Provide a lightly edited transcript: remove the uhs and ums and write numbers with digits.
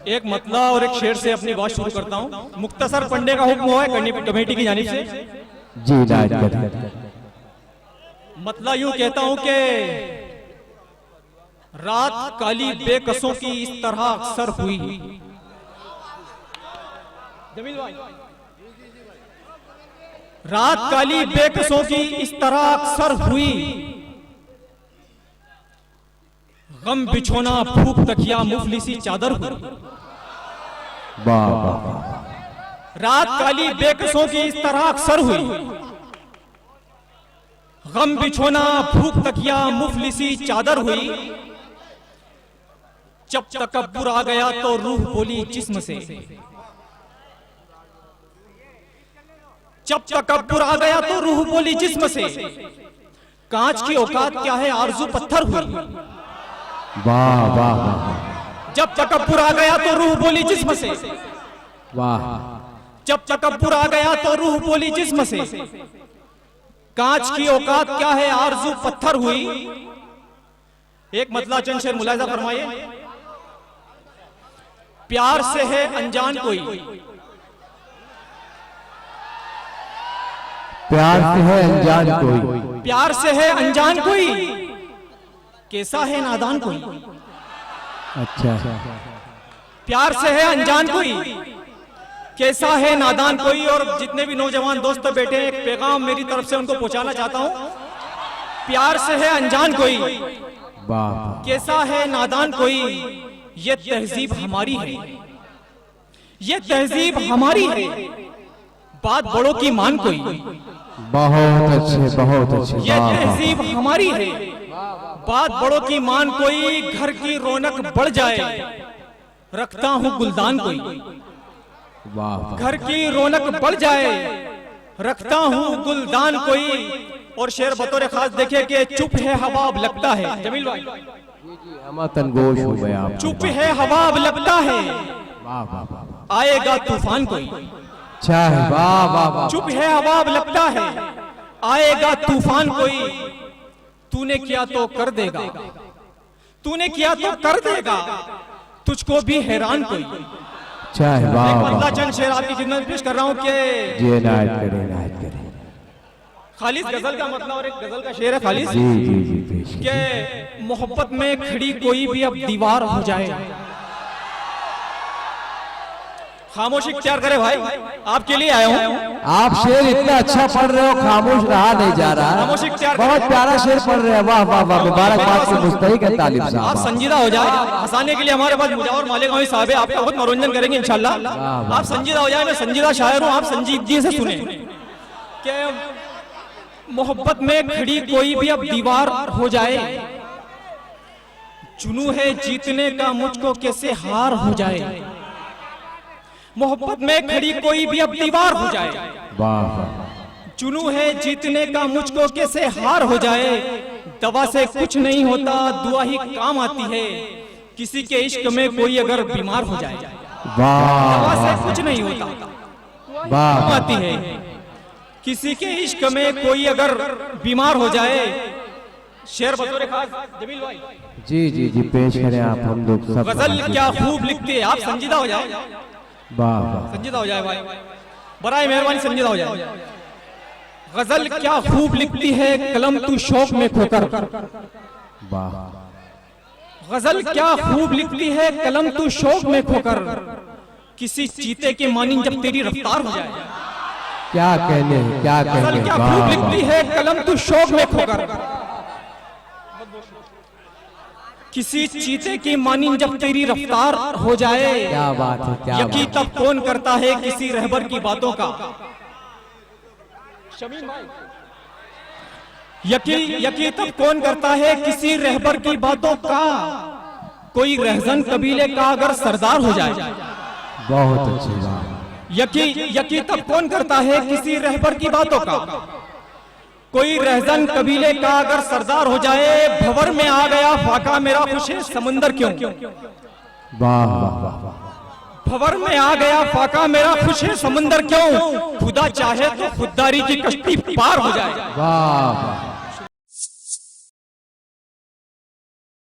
एक मतला और एक शेर से अपनी बात शुरू करता हूँ। मुख्तसर पढ़ने का हुक्म हुआ है कमेटी की जानिब से। जी राज मतला यूं कहता हूं कि रात काली बेकसों की इस तरह अक्सर हुई। जमील भाई, रात काली बेकसों की इस तरह अक्सर हुई, गम बिछोना भूख तकिया मुफलिसी चादर हुई। वाह वाह। रात काली बेकसों की इस तरह अक्सर हुई, गम बिछोना भूख तकिया मुफलिसी चादर हुई। जब तकब्बुर आ गया तो रूह बोली जिस्म से, जब तकब्बुर आ गया तो रूह बोली जिस्म से। कांच की औकात क्या है आरज़ू पत्थर हुई। वाह वाह। जब तकब्बुर आ गया तो रूह बोली जिस्म से। वाह। जब तकब्बुर आ गया तो रूह बोली जिस्म से। कांच की औकात क्या है आरज़ू पत्थर हुई। एक मतला चंद शेर मुलाहिजा फरमाइए। प्यार से है अनजान कोई, प्यार से है अनजान कोई, प्यार से है अनजान कोई, कैसा है नादान कोई। अच्छा। प्यार से है अनजान कोई, कैसा है नादान कोई। और जितने भी नौजवान दोस्त बैठे हैं, एक पैगाम मेरी तरफ से उनको पहुंचाना चाहता हूं। प्यार से है अनजान कोई, वाह। कैसा है नादान कोई। ये तहजीब हमारी है, ये तहजीब हमारी है, बात बड़ों की मान कोई। बहुत अच्छे बहुत अच्छे। ये तहजीब हमारी है, बात बड़ों की मान कोई। घर की रौनक बढ़ जाए, रखता हूं गुलदान कोई। वाह। घर की रौनक बढ़ जाए, रखता हूं गुलदान कोई। और शेर बतौर खास देखे कि चुप है हवा अब लगता है। जमील भाई, हम तनगोश हो गए आप। चुप है हवा अब लगता है, वाह वाह। आएगा तूफान कोई। अच्छा है। वाह वाह वाह। चुप है हवा अब लगता है, आएगा तूफान कोई। तूने किया तो कर देगा, तूने किया तो कर देगा, तुझको भी हैरान कोई। अच्छा है। वाह एक वाह। मतला चंद शेर आपकी खिदमत पेश कर रहा हूं कि जी इनायत करें इनायत करें। खालिद गजल का मतलब और एक गजल का शेर है खालिद जी जी जी पेश कीजिए। कि मोहब्बत में खड़ी कोई भी अब दीवार हो जाए। खामोशी इख्तियार करे भाई, आपके लिए आया हूँ। आप शेर इतना अच्छा पढ़ रहे हो, खामोश रहा नहीं जा रहा। खामोशी इख्तियार बहुत प्यारा शेर पढ़ रहे हैं। वाह वाह वाह। मुबारकबाद से मुस्तहिक है तालिब आप साहब। संजीदा हो जाए। हंसाने के लिए हमारे पास मुजावर मालिक साहब है, आपका बहुत मनोरंजन करेंगे इंशाल्लाह। आप संजीदा हो जाए, मैं संजीदा शायर हूँ, आप संजीदगी से सुने कि मोहब्बत में खड़ी कोई भी अब दीवार हो जाए। जुनू है जीतने का, मुझको कैसे हार हो जाए। मोहब्बत में खड़ी कोई भी अब दीवार हो जाए। वाह। जुनू है जीतने का, मुझको कैसे हार हो जाए। दवा से कुछ नहीं होता, दुआ ही काम आती है। किसी के इश्क में कोई अगर बीमार हो जाए। दवा से कुछ नहीं होता, काम आती है। किसी के इश्क में कोई अगर बीमार हो जाए। शेर बतौर खास जमील भाई। जी जी जी पेश करें आप। हम लोग सब गजल क्या खूब लिखते हैं। आप संजीदा हो जाए, वाह वाह। संजीदा हो जाए भाई, बराए मेहरबानी संजीदा हो जाए। गजल क्या खूब लिखती है कलम तू शौक में खोकर। वाह। गजल क्या खूब लिखती है कलम तू शौक में खोकर। किसी चीते के मानी जब तेरी रफ्तार हो जाए। क्या कहने क्या गजल कहने। क्या वाह खूब लिखती है कलम तू शौक में खोकर। किसी चीते की मानी जब तेरी रफ्तार हो जाए। क्या बात है क्या यकी बात। तब कौन करता है किसी रहबर की बातों का। यकी तब कौन करता है किसी रहबर की बातों का। कोई रहजन कबीले का अगर सरदार हो जाए। बहुत अच्छी बात। यकी तब कौन करता है किसी रहबर की बातों का। कोई रहजन कबीले का अगर सरदार हो जाए। भंवर में आ गया फाका मेरा खुशे समंदर क्यों। वाह वाह वाह। भंवर में आ गया फाका मेरा खुशे समंदर क्यों। खुदा चाहे तो खुददारी की कश्ती पार हो जाए। वाह वाह।